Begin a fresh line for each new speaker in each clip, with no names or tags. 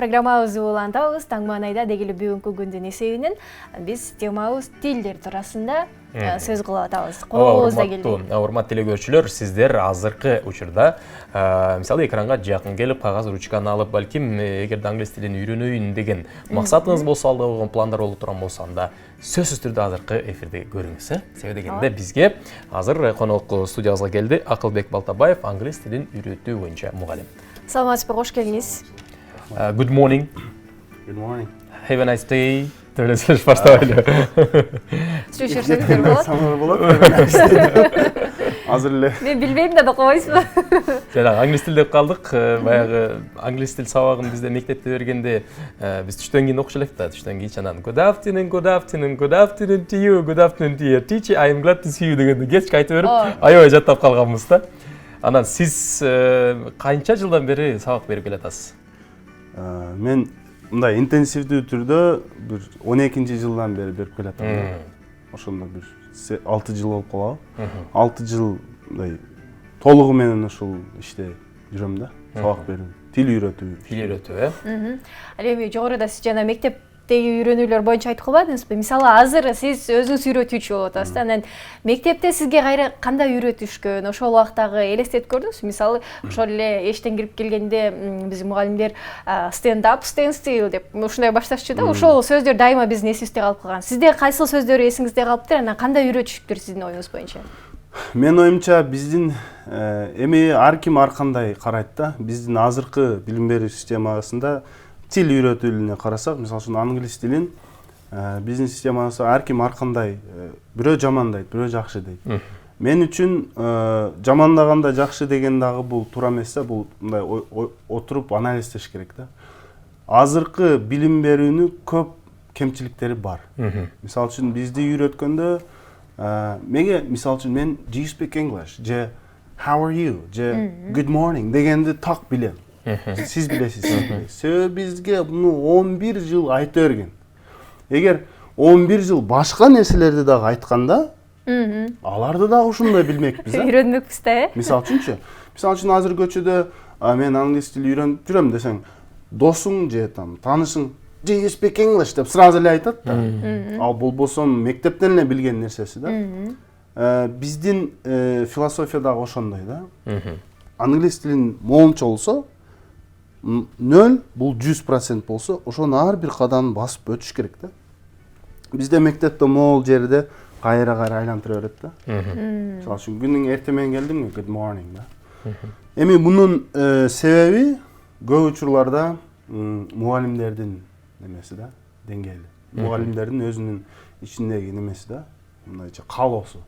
программабызды улантабыз. Таң маанайда дегеле бүгүнкү күндүн эсебинен биз темабыз тилдер туурасында сөз кылып атабыз. Колубуз да келди.
Урматтуу телекөрүүчүлөр, сиздер азыркы учурда мисалы экранга жакын келип, кагаз ручканы алып, балким эгерде англис тилин үйрөнөйүн деген максатыңыз болсо, алда койгон пландар болуп турган болсо, анда сөзсүз түрдө азыркы эфирди көрүңүз. Себеби дегенде бизге азыр конок студиябызга келди Акылбек Балтабаев, англис тилин үйрөтүү боюнча мугалим.
Саламатсызбы, кош келиңиз.
Good morning.
Good morning.
Have a nice day. Töyle söz başlayalım.
Düşürseniz болот.
Самар болот. Азыр эле.
Мен билбейм да койсузбу.
Жана англис тил деп калдык. Баягы англис тил сабагын бизде мектепте бергенде биз түштөн кийин окуш элек да. Түштөн кийин чанан good afternoon, good afternoon, good afternoon to you, good afternoon to your teacher. I am glad to see you дегенди кечке айтып берип, аябай жаттап калганбыз да. Анан сиз канча жылдан бери сабак берип келатасыз?
Мен мындай интенсивдүү түрдө бир 12-жылдан бери берип келатам. Ошондо бир 6 жыл болуп калабы. 6 жыл мындай толугу менен ушул иште жүрөм да. Сабак берүү, тил үйрөтүү.
Ал эми жогоруда сиз жана мектептеги үйрөнүүлөр боюнча айтып калбадыңызбы? Мисалы, азыр сиз өзүңүз үйрөтүүчү болуп атасыз да. Анан мектепте сизге кайра кандай үйрөтүшкөн? Ошол убактагы элестетип көрдүңүзбү? Мисалы, ошол эле эштен кирип келгенде биздин мугалимдер stand up, stand still деп ушундай башташчу да. Ошол сөздөр дайыма биздин эсибизде калып калган. Сизде кайсыл сөздөр эсиңизде калыптыр? Анан кандай үйрөтүшүптүр сиздин оюңуз боюнча?
Мен оюмча биздин эми ар ким ар кандай карайт да. Биздин азыркы билим берүү системасында тил үйрөтүүлүнө карасак, мисалы үчүн англис тилин биздин системасы ар ким ар кандай бирөө жамандайт, бирөө жакшы дейт. Мен үчүн жамандаганда жакшы деген дагы бул туура эмес да, бул мындай отуруп анализдеш керек да. Азыркы билим берүүнүн көп кемчиликтери бар. Мисалы үчүн бизди үйрөткөндө меге мисалы үчүн мен do you speak English же how are you же good morning дегенди так билем. Сиз билесиз. Себеби бизге муну 11 жыл айта берген. Эгер 11 жыл башка нерселерди дагы айтканда, аларды дагы ушундай билмекпиз,
үйрөнмөкпүз да,
Мисалы үчүн азыр көчөдө мен англис тил үйрөнүп жүрөм десең, досуң же таанышың do you speak English деп сразу эле айтат да. Ал болбосо мектептен эле билген нерсеси да. Биздин философия дагы ошондой да. Англис тилин моонча болсо 0 бул 100% болсо, ошону ар бир кадам басып өтүш керек да. Бизде мектепте могул жерде кайра айлантыра берет да. Мисалы үчүн күнүң эртең менен келдиңби, good morning да. Эми мунун себеби көп учурларда мугалимдердин немеси да, деңгээли. Мугалимдердин өзүнүн ичиндеги немеси да, мындайча каалоосу.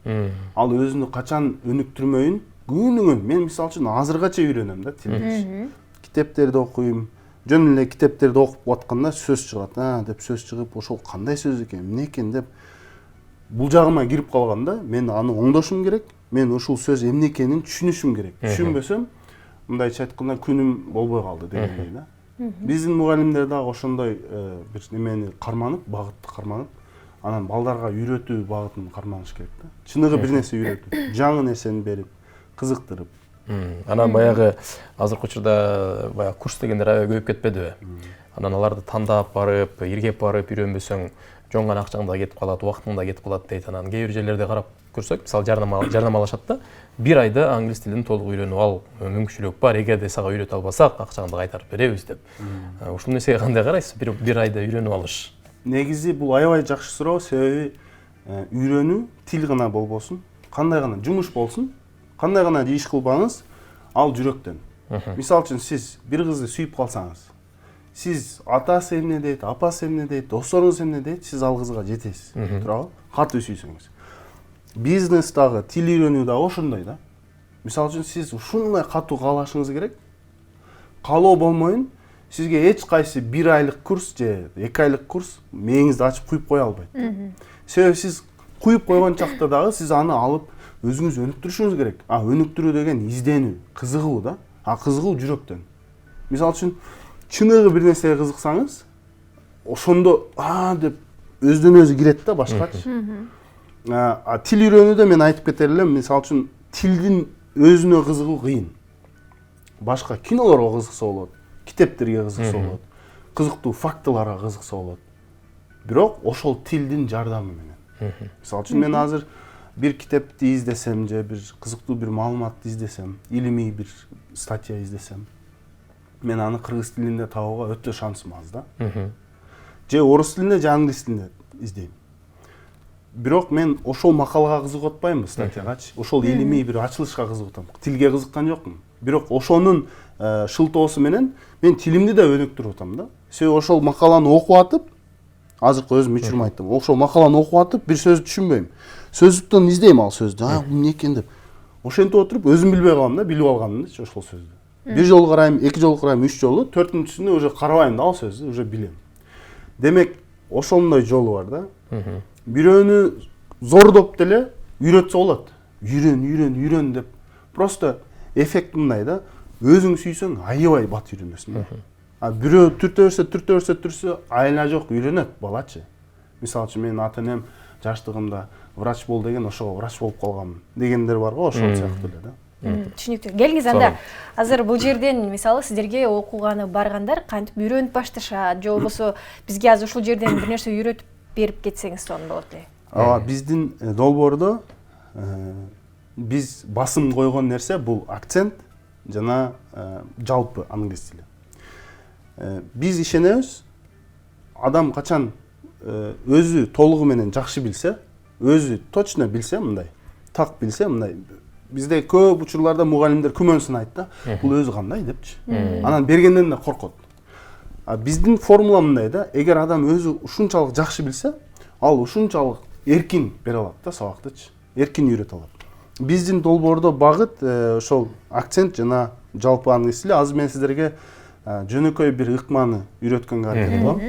Ал өзүнү качан өнүктүрмөйүн күнүгөн мен мисалы үчүн азыргача үйрөнөм да тилди. Китептерди окуйм. Жөн эле китептерди окуп атканда сөз чыгат. Деп сөз чыгып, ошол кандай сөз экен, эмне экен деп бул жагыма кирип калганда, мен аны оңдошум керек. Мен ушул сөз эмне экенин түшүнүшүм керек. Түшүнбөсөм, мындайча айтканда күнүм болбой калды дегендей да. Биздин мугалимдер дагы ошондой бир немени карманып, багытты карманып, анан балдарга үйрөтүү багытын карманыш керек да. Чыныгы бир нерсе үйрөтүү, жаңы нерсени берип, кызыктырып.
Анан баягы азыркы учурда баягы курс дегендер аябай көбөйүп кетпедиби? Анан аларды тандап барып, иргеп барып үйрөнбөсөң, жоңган акчаң да кетип калат, убактың да кетип калат дейт. Анан кээ бир жерлерде карап көрсөк, мисалы жарнамалашат да, 1 айда англис тилин толук үйрөнүп ал, мүмкүнчүлүк бар, эгерде сага үйрөтө албасак, акчаңды кайтарып беребиз деп. Ушул нерсеге кандай карайсыз? Бир айда үйрөнүп алыш.
Негизи бул аябай жакшы суроо, себеби үйрөнүү тил гана болбосун, кандай гана жумуш болсун, кандай гана иш кылбаңыз, ал жүрөктөн. Мисалы үчүн сиз бир кызды сүйүп калсаңыз, сиз атасы эмне дейт, апасы эмне дейт, досторуңуз эмне дейт, сиз ал кызга жетесиз. Туурабы? Катуу сүйсөңүз. Бизнестагы тил үйрөнүү да ошондой да. Мисалы үчүн сиз ушундай катуу каалашыңыз керек. Каалоо болмойын, сизге эч кайсы 1 айлык курс же 2 айлык курс мээңизди ачып куюп кое албайт. Себеби сиз куюп койгон чакта дагы сиз аны алып өзүңүз өнүктүрүшүңүз керек. Өнүктүрүү деген изденүү, кызыгуу да. Кызыгуу жүрөктөн. Мисалы үчүн чыныгы бир нерсеге кызыксаңыз, ошондо деп өздөн өзү кирет да башкачы. Тил үйрөнүүдө мен айтып кетер элем, мисалы үчүн тилдин өзүнө кызыгуу кыйын. Башка кинолорго кызыкса болот, китептерге кызыкса болот. кызыктуу фактыларга кызыкса болот. Бирок ошол тилдин жардамы менен. Мисалы үчүн мен азыр бир китепти издесем же бир кызыктуу бир маалыматты издесем, илимий бир статья издесем, мен аны кыргыз тилинде табууга өтө шансым аз да. Же орус тилинде же англис тилинде издейм. Бирок мен ошол макалага кызыгып атпайм статьягачы. Ошол илимий бир ачылышка кызыгып атам. Тилге кызыккан жокмун. Бирок ошонун шылтоосу менен мен тилимди да өнүктүрүп атам да. Себеби ошол макаланы окуп атып, азыркы өзүм учурум айттым. Ошол макаланы окуп атып бир сөздү түшүнбөйм. Сөздүктөн издейм ал сөздү. Бул эмне экен деп. Ошентип отуруп өзүм билбей калам да, билип алганымды ошол сөздү. Бир жолу карайм, эки жолу карайм, үч жолу, төртүнчүсүндө уже карабайм да ал сөздү, уже билем. Демек, ошондой жолу бар да. Бирөөнү зордоп деле үйрөтсө болот. Үйрөн деп. Просто эффект мындай да. Өзүң сүйсөң аябай бат үйрөнөсүң. Бирөө түртө, айла жок үйрөнөт балачы. Мисалы үчүн менин ата-энем жаштыгымда врач бол деген ошого врач болуп калгам дегендер бар го, ошол сыяктуу эле да.
Түшүнүктүү. Келиңиз анда азыр бул жерден мисалы сиздерге окуганы баргандар кантип үйрөнүп башташат же болбосо бизге азыр ушул жерден бир нерсе үйрөтүп берип кетсеңиз сонун болот эле.
Биздин долбоордо биз басым койгон нерсе бул акцент жана жалпы англис тили. Биз ишенебиз, адам качан өзү толугу менен жакшы билсе, өзү точно билсе мындай, так билсе мындай. Бизде көп учурларда мугалимдер күмөн сынайт да, бул өзү кандай депчи. Анан бергенден да коркот. Биздин формула мындай да, эгер адам өзү ушунчалык жакшы билсе, ал ушунчалык эркин бере алат да сабактычы, эркин үйрөтө алат. Биздин долбоордо багыт ошол акцент жана жалпы англис тили. Азыр мен сиздерге жөнөкөй бир ыкманы үйрөткөнгө аракет кылам.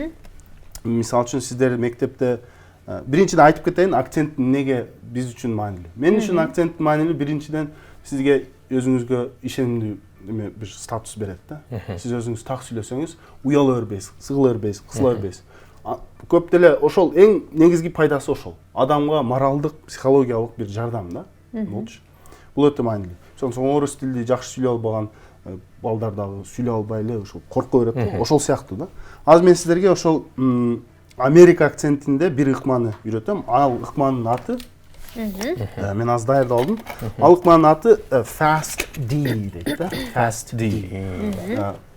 Мисалы үчүн сиздер мектепте биринчиден айтып кетейин, акцент эмнеге биз үчүн маанилүү. Мен үчүн акцент маанилүү биринчиден сизге өзүңүзгө ишенимдүү бир статус берет да. Сиз өзүңүз так сүйлөсөңүз, уяла бербейсиз, сыгыла бербейсиз, кысыла бербейсиз. Көп деле ошол эң негизги пайдасы ошол. Адамга моралдык, психологиялык бир жардам да. Болчу. Бул өтө маанилүү. Ошондон орус тилди жакшы сүйлөй албаган балдар дагы сүйлөй албай эле ошол корко берет го. Ошол сыяктуу да. Азыр мен сиздерге ошол Америка акцентинде бир ыкманы үйрөтөм. Ал ыкманын аты мен аз даярдап алдым. Ал ыкманын аты Fast D дейт да.
Fast D.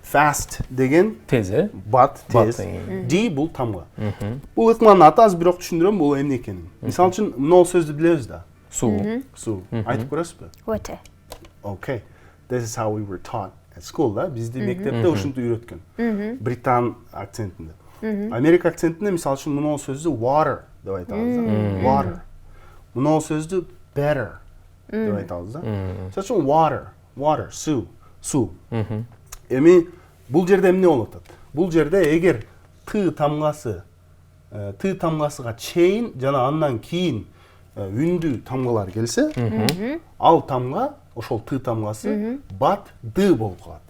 Fast деген
Тез,
бат, тез. D бул тамга. Бул ыкманын аты азыр бирок түшүндүрөм бул эмне экенин. Мисалы үчүн мына сөздү билебиз да.
Суу.
Айтып көрөсүзбү?
Өтө.
Okay. This is how we were taught at school да. Бизди мектепте ушинтип үйрөткөн. Британ акцентинде. Америка акцентинде мисалы үчүн мына сөздү water деп айтабыз да. Water. Мына сөздү better деп айтабыз да. Мисалы үчүн water, суу. Эми бул жерде эмне болуп атат? Бул жерде эгер т тамгасыга чейин жана андан кийин үндүү тамгалар келсе, ал тамга, ошол т тамгасы бат д болуп калат.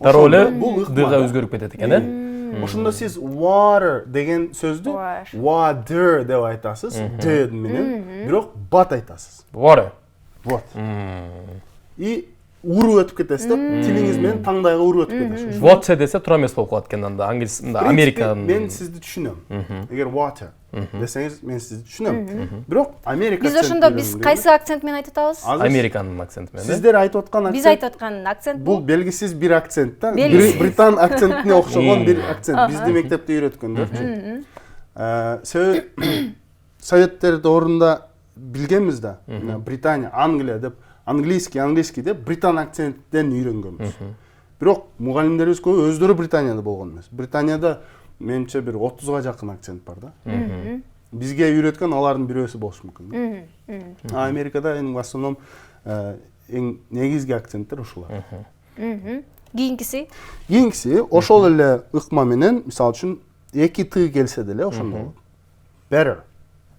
Дароо эле д-га өзгөрүп кетет экен,
Ошондо сиз water деген сөздү water деп айтасыз, д менен, бирок бат айтасыз.
Water.
Вот. И уруп өтүп кетесиз да, тилиңиз менен таңдайга уруп өтүп кетесиз.
Water десе туура эмес болуп калат экен анда. Англис, Американын.
Мен сизди түшүнөм. Эгер water десеңиз мен сизди түшүнөм. Бирок Америка
Биз ошондо биз кайсы акцент менен айтып атабыз?
Американын акценти менен.
Сиздер айтып аткан акцент.
Биз айтып аткан акцент
бул белгисиз бир акцент да. Британ акцентине окшогон бир акцент. Бизди мектепте үйрөткөндөрчү. Себеби Советтер орунда билгенбиз да. Британия, Англия деп английский деп британ акценттен үйрөнгөнбүз. Бирок мугалимдерибиз көбү өздөрү Британияда болгон эмес. Британияда менимче бир 30га жакын акцент бар да. Бизге үйрөткөн алардын бирөөсү болушу мүмкүн. Америкада эң основном эң негизги акценттер ушулар.
Кийинкиси
ошол эле ыкма менен, мисалы үчүн эки т келсе деле ошондой болот. Better.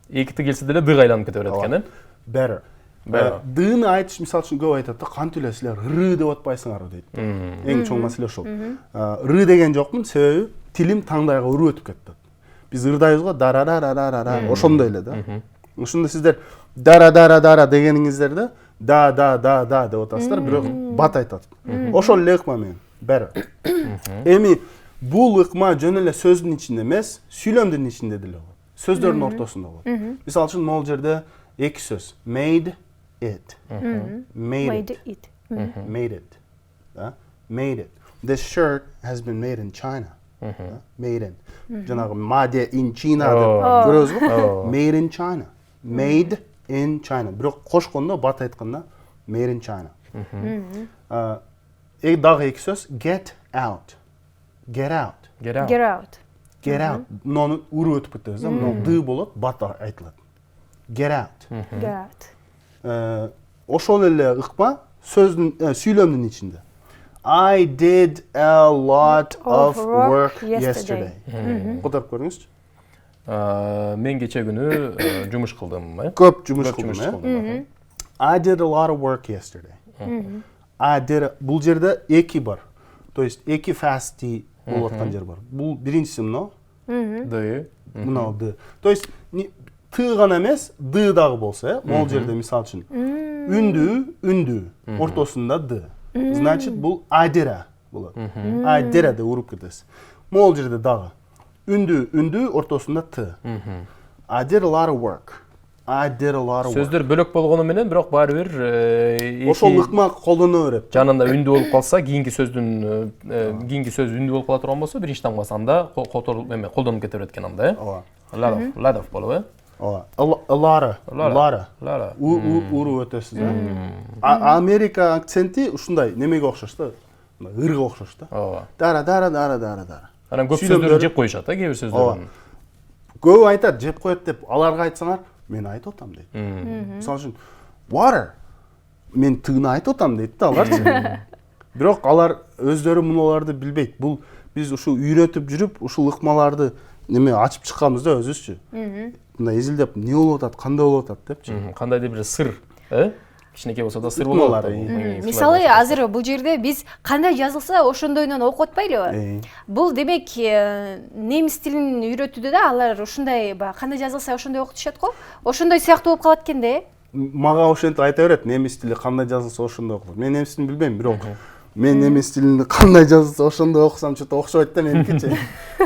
Эки т келсе деле д-га айланып кете берет экен,
Better. Д-ны айтыш мисалы үчүн көп айтат да, кантип эле силер р деп атпайсыңарбы дейт. Эң чоң маселе ошол. Р деген жокмун, себеби тилим таңдайга уруп өтүп кетти. Биз ырдайбыз го, дара ошондой эле да. Ошондо сиздер дара дегениңиздерде да деп атасыздар, бирок бат айтат. Ошол эле ыкма менен. Better. Эми Бул ыкма жөн эле сөздүн ичинде эмес, сүйлөмдүн ичинде деле болот. Сөздөрдүн ортосунда болот. Мисалы үчүн могул жерде эки сөз. Made it. Made it. Made it. Made it. This shirt has been made in China. Made in. Жанагы made in China деп көрөбүзбү? Made in China. Made in China. Бирок кошкондо бат айтканда made in China. Дагы эки сөз. Get out. Get out.
Get out.
Get out. Муну уруп өтүп кетебиз да. Муну ды болот, бат айтылат. Get out.
Get out.
Ошол эле ыкма сөздүн сүйлөмдүн ичинде. I did a lot of work yesterday. Которуп көрүңүзчү.
Мен кече күнү жумуш кылдым,
Көп жумуш кылдым. I did a lot of work yesterday. I did бул жерде эки бар. То есть эки фасти болуп аткан жер бар. Бул биринчиси мына.
Ды.
Мына ды. То есть ты гана эмес, ды дагы болсо, могул жерде мисалы үчүн үндүү, ортосунда ды. Значит, бул айдера болот. Айдера деп уруп кетесиз. Могул жерде дагы үндүү, ортосунда т. I did a lot of work. I did a lot of work.
Сөздөр бөлөк болгону менен, бирок баары бир
ошол ыкма колдоно берет.
Жанында үндүү болуп калса, кийинки сөз үндүү болуп кала турган болсо, биринчи тамгасанда колдонуп кете берет экен анда, lot of болуп,
A lot. Уруп өтөсүз. Америка акценти ушундай немеге окшош да. Ырга окшош да. Дара.
Анан көп сөздөрдү жеп коюшат, кээ бир сөздөрдүн.
Көп айтат, жеп коет деп, аларга айтсаңар, мен айтып атам дейт. Мисалы үчүн, water. Мен тыгын айтып атам дейт да аларчы. Бирок алар өздөрү мунуларды билбейт. Бул биз ушул үйрөтүп жүрүп, ушул ыкмаларды неме ачып чыкканбыз да өзүбүзчү. Мына изилдеп, эмне болуп атат, кандай болуп атат депчи.
Кандайдыр бир сыр, кичинекей болсо да сыр болот.
Мисалы азыр бул жерде биз кандай жазылса ошондойунан окуп атпайлыбы? Бул демек немис тилин үйрөтүүдө да алар ушундай кандай жазылса ошондой окутушат го. Ошондой сыяктуу болуп калат экен да.
Мага ошентип айта берет, немис тили кандай жазылса ошондой окулат. Мен немис тилин билбейм, бирок мен немис тилинде кандай жазылса ошондой окусам чөтө окшобойт да меникичи.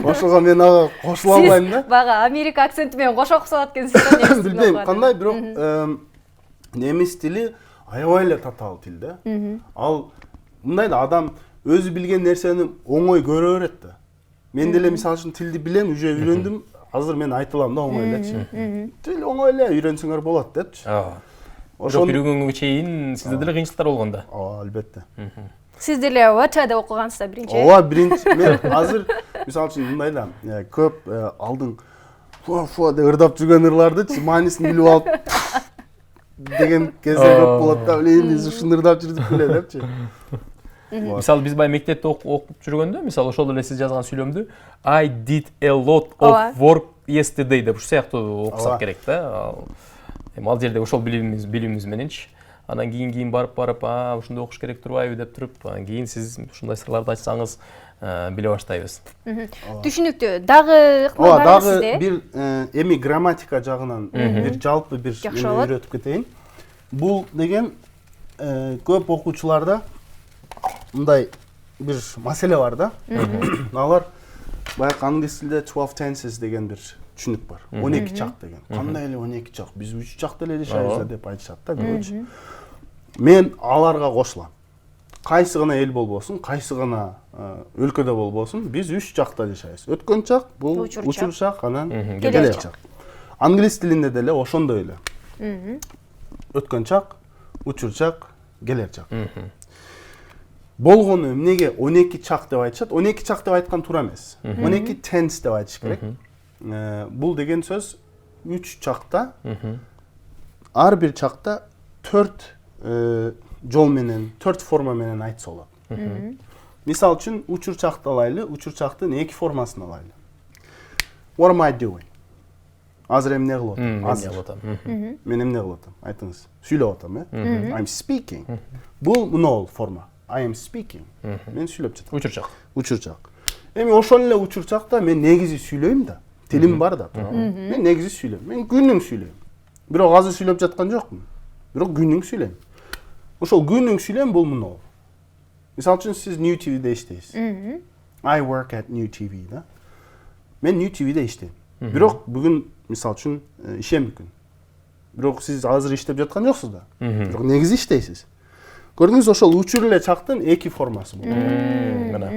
Ошого мен ага кошула албайм да.
Бага Америка акценти менен кошо окуса алат экенсиз да немис тилин.
Билбейм, кандай, бирок немис тили аябай эле татаал тил да. Ал мындай да, адам өзү билген нерсени оңой көрө берет да. Мен деле мисалы үчүн тилди билем, уже үйрөндүм. Азыр мен айта алам да оңой элечи. Тил оңой эле үйрөнсөңөр болот депчи.
Ошол үйрөнгөнгө чейин сизде деле кыйынчылыктар болгондо.
Албетте.
Сиз деле вача деп окугансыз да биринчи.
Биринчи мен азыр мисалы үчүн мындай да, көп алдың фо деп ырдап жүргөн ырларды маанисин билип алып деген кезде көп болот да. Биз ушуну ырдап жүрдүк беле депчи.
Мисалы биз баягы мектепте окуп жүргөндө, мисалы ошол эле сиз жазган сүйлөмдү I did a lot of work yesterday деп ушу сыяктуу окусак керек да. Ал жерде ошол билимибиз мененчи. Анан кийин барып, ушундай окуш керек турбайбы деп туруп, кийин сиз ушундай сырларды айтсаңыз биле баштайбыз.
Түшүнүктүү. Дагы ыкма бар сизде?
Дагы бир эми грамматика жагынан бир жалпы бир үйрөтүп кетейин. Бул деген көп окуучуларда мындай бир маселе бар да. Алар баягы англис тилде 12 tenses деген бир түшүнүк бар. 12 чак деген. Кандай эле 12 чак? Биз 3 чакта эле жашайбыз деп айтышат да көбүнчө. Мен аларга кошулам. Кайсы гана эл болбосун, кайсы гана өлкөдө болбосун, биз 3 чакта жашайбыз. Өткөн чак бул учур чак, анан келер чак. Англис тилинде деле ошондой эле. Өткөн чак, учур чак, келер чак. Болгону эмнеге 12 чак деп айтышат? 12 чак деп айткан туура эмес. 12 tense деп айтыш керек. Бул деген сөз 3 чакта, ар бир чакта 4 жол менен, 4 форма менен айтса болот. Мисал үчүн учур чакты алайлы, учур чактын 2 формасын алайлы. What am I doing? Азыр эмне кылып атам? Мен эмне кылып атам? Айтыңыз. Сүйлөп атам, I'm speaking. Бул мынол форма. I am speaking. Мен сүйлөп жатам.
Учур чак.
Учур чак. Эми ошол эле учур чакта мен негизи сүйлөйм да. Тилим бар да. Мен негизи сүйлөйм. Мен күнүң сүйлөйм. Бирок азыр сүйлөп жаткан жокмун. Бирок күнүң сүйлөйм. Ошол күнүң сүйлөйм бул мынол. Мисалы үчүн сиз New TV-де иштейсиз. I work at New TV да. Мен New TV'de иштейм. Бирок бүгүн мисалы үчүн ишем мүмкүн. Бирок сиз азыр иштеп жаткан жоксуз да. Бирок негизи иштейсиз. Көрдүңүз, ошол учур эле чактын эки формасы болот.
Мына.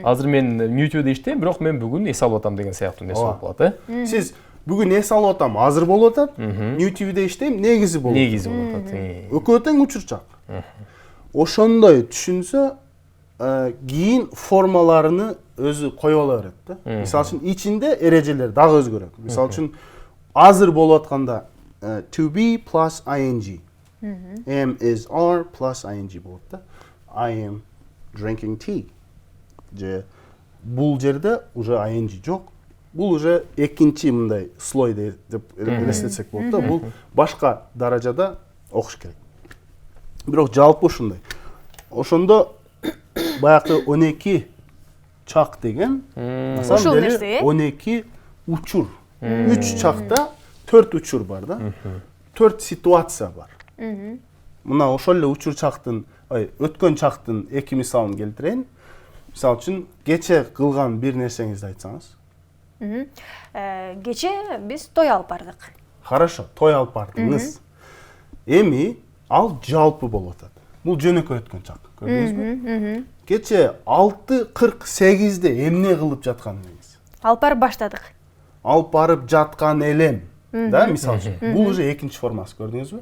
Азыр мен New TV'de иштейм, бирок мен бүгүн эс алып атам деген сыяктуу нерсе болуп калат,
Сиз бүгүн эс алып атам, азыр болуп атат. New TV'de иштейм, негизи болуп атат.
Негизи болуп атат.
Экөө тең учур чак. Ошондой түшүнсө, кийин формаларыны өзү коюп ала берет да. Мисалы үчүн ичинде эрежелер дагы өзгөрөт. Мисалы үчүн азыр болуп атканда to be plus ing. Am is are plus ing болот да. I am drinking tea. Же бул жерде уже ing жок. Бул уже экинчи мындай слой деп элестетсек болот да. Бул башка даражада окуш керек. Бирок жалпы ушундай. Ошондо баягы 12 чак деген на самом деле 12 учур. 3 чакта 4 учур бар да. 4 ситуация бар. Мына ошол эле учур чактын, өткөн чактын эки мисалын келтирейин. Мисалы үчүн кече кылган бир нерсеңизди айтсаңыз.
Кече биз той алып бардык.
Хорошо, той алып бардыңыз. Эми ал жалпы болуп атат. Бул жөнөкөй өткөн чак. Көрдүңүзбү? Кече 6:48-де эмне кылып жатканыңыз?
Алып барып баштадык.
Алып барып жаткан элем. Да, мисалы үчүн. Бул уже экинчи формасы, көрдүңүзбү?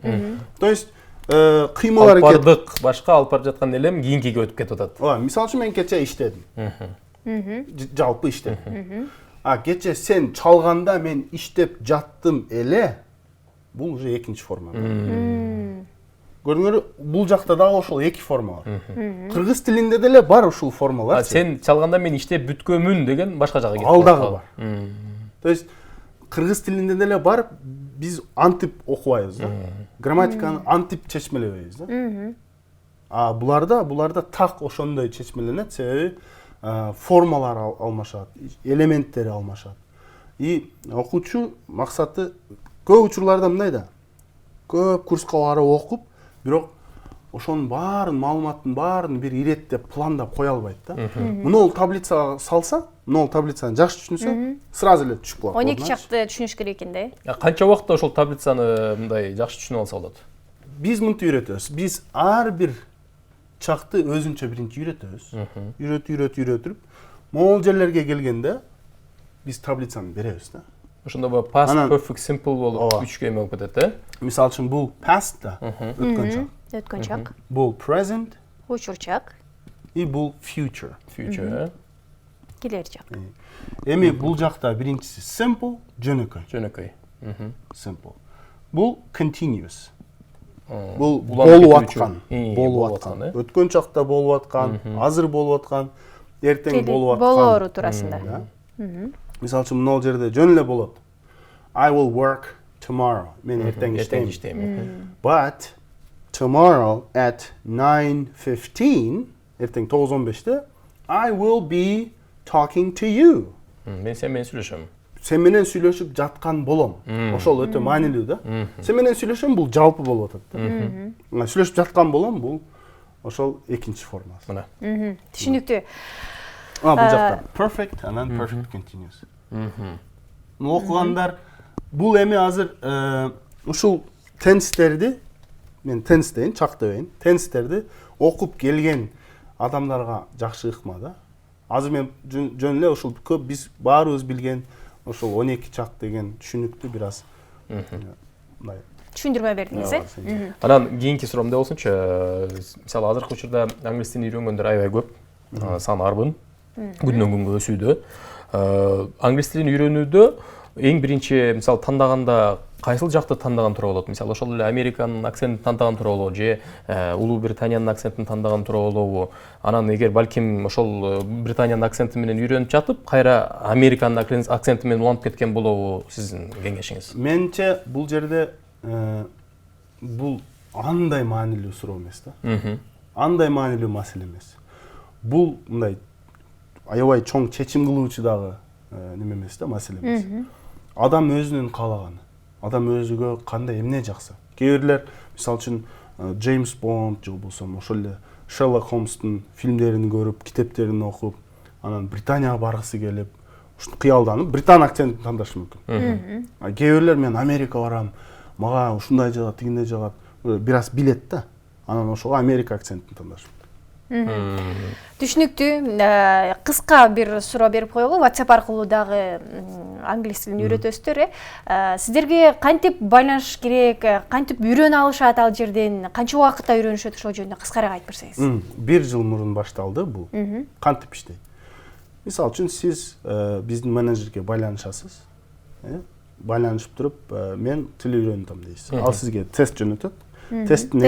То есть кыймыл аракет.
Алып бардык, башка алып барып жаткан элем кийинкиге өтүп кетип атат.
Мисалы үчүн мен кече иштедим. Жалпы иштедим. Кече сен чалганда мен иштеп жаттым эле. Бул уже экинчи форма. Көрдүңөрбү, бул жакта дагы ошол эки форма бар. Кыргыз тилинде деле бар ушул формалар.
Сен чалганда мен иштеп бүткөнмүн деген башка жакка кетип
ал дагы бар. То есть кыргыз тилинде деле бар, биз антип окубайбыз да. Грамматиканы антип чечмелебейбиз да. Буларда так ошондой чечмеленет, себеби формалар алмашат, элементтери алмашат. И окуучу максаты көп учурларда мындай да. Көп курска барып окуп, бирок ошонун баарын, маалыматтын баарын бир иреттеп, пландап кое албайт да. Муну таблицага салса, муну таблицаны жакшы түшүнсө, сразу эле түшүп калат.
12 чакты түшүнүш керек экен да.
Канча убакытта ошол таблицаны мындай жакшы түшүнүп алса болот?
Биз мынтип үйрөтөбүз. Биз ар бир чакты өзүнчө биринчи үйрөтөбүз. Үйрөтүп, могул жерлерге келгенде биз таблицаны беребиз да.
Ошондо past perfect simple болуп 3 эме болуп кетет,
Мисалы үчүн бул past да, өткөн чак.
Өткөн чак.
Бул present,
Учур чак.
И бул future.
Келер чак.
Эми бул жакта биринчиси simple, жөнөкөй. Simple. Бул continuous. Бул болуп аткан. Өткөн чакта болуп аткан, азыр болуп аткан, эртең болуп аткан.
Болоору туурасында.
Мисалы үчүн мына жерде жөн эле болот. I will work tomorrow. Мен эртең иштейм. But tomorrow at 9:15, эртең 9:15-те, I will be talking to you.
Мен сен менен сүйлөшөм.
Сен менен сүйлөшүп жаткан болом. Ошол өтө маанилүү да. Сен менен сүйлөшөм, бул жалпы болуп атат да. Сүйлөшүп жаткан болом, бул ошол экинчи формасы.
Мына.
Түшүнүктүү.
Бул жакта perfect and then perfect continuous. Окугандар бул эми азыр ушул тенстерди, мен тенс дейин, чак дебейин, тенстерди окуп келген адамдарга жакшы ыкма да. Азыр мен жөн эле ушул көп биз баарыбыз билген ошол 12 чак деген түшүнүктү бир аз мындай
Түшүндүрмө бердиңиз,
Анан кийинки суроомда болсунчу, мисалы азыркы учурда англис тилин үйрөнгөндөр аябай көп, саны арбын, күндөн күнгө өсүүдө. Англис тилин үйрөнүүдө эң биринчи мисалы тандаганда кайсыл жакты тандаган туура болот? Мисалы ошол эле Американын акцентин тандаган туура болобу же Улуу Британиянын акцентин тандаган туура болобу? Анан эгер балким ошол Британиянын акценти менен үйрөнүп жатып, кайра Американын акценти менен уланып кеткен болобу сиздин кеңешиңиз?
Менче бул жерде бул андай маанилүү суроо эмес да. Андай маанилүү маселе эмес. Бул мындай аябай чоң чечим кылуучу дагы неме эмес да, маселе эмес. Адам өзүнүн каалаганы. Адам өзүгө кандай эмне жакса. Кээ бирлер, мисалы үчүн Джеймс Бонд же болбосо ошол эле Шерлок Холмстун фильмдерин көрүп, китептерин окуп, анан Британияга баргысы келип ушинтип кыялданып британ акцентин тандашы мүмкүн. Кээ бирлер мен Америка барам, мага ушундай жагат, тигиндей жагат, бир аз билет да. Анан ошого Америка акцентин тандаш.
Түшүнүктүү. Кыска бир суроо берип коелу. WhatsApp аркылуу дагы англис тилин үйрөтөсүздөр, Сиздерге кантип байланыш керек, кантип үйрөнө алышат ал жерден, канча убакытта үйрөнүшөт, ошол жөнүндө кыскараак айтып берсеңиз.
1 жыл мурун башталды бул. Кантип иштейт? Мисалы үчүн сиз биздин менеджерге байланышасыз. Байланышып туруп, мен тил үйрөнөм дейсиз. Ал сизге тест жөнөтөт. Тесттин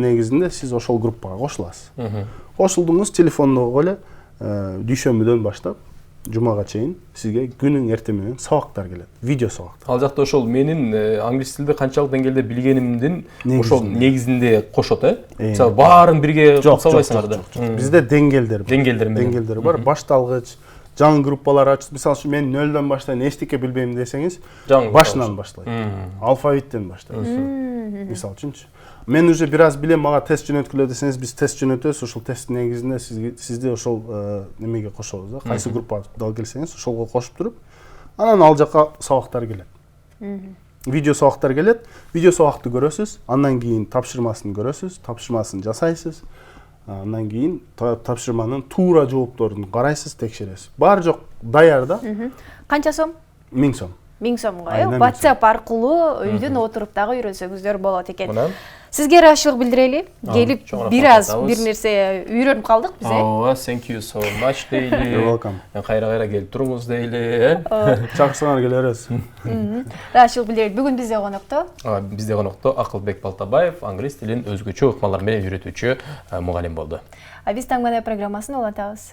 негизинде сиз ошол группага кошуласыз. Кошулдуңуз, телефондогу эле дүйшөмбүдөн баштап жумага чейин сизге күнүн эртең менен сабактар келет, видео сабактар.
Ал жакта ошол менин англис тилди канчалык деңгээлде билгенимдин ошол негизинде кошот, Мисалы баарын бирге кылсабайсыңар да.
Бизде деңгээлдер бар. Башталгыч, жаңы группалар ачып, мисалы үчүн мен 0дон баштайын, эчтеке билбейм десеңиз, башынан баштайт. Алфавиттен баштайт. Мисалы үчүнчү. Мен уже бир аз билем, мага тест жөнөткүлө десеңиз, биз тест жөнөтөбүз, ошол тесттин негизинде сизди ошол немеге кошобуз да. Кайсы группага дал келсеңиз, ошолго кошуп туруп, анан ал жака сабактар келет. Видео сабактар келет, видео сабакты көрөсүз, андан кийин тапшырмасын көрөсүз, тапшырмасын жасайсыз. Андан кийин тапшырманын туура жоопторун карайсыз, текшересиз. Бар жок даяр да.
Канча сом?
1000 сом.
1000 сомго, WhatsApp аркылуу үйдөн отуруп дагы үйрөнсөңүздөр болот экен. Сизге ыраазычылык билдирели. Келип бир аз бир нерсе үйрөнүп калдык биз.
Thank you so much дейли.
You're welcome.
Кайра келип туруңуз дейли.
Чакырсаңар келе беребиз.
Ыраазычылык билдирели. Бүгүн бизде конокто.
Бизде конокто Акылбек Балтабаев, англис тилин өзгөчө ыкмалар менен үйрөтүүчү мугалим болду.
Биз Таңбанай программасын улантабыз.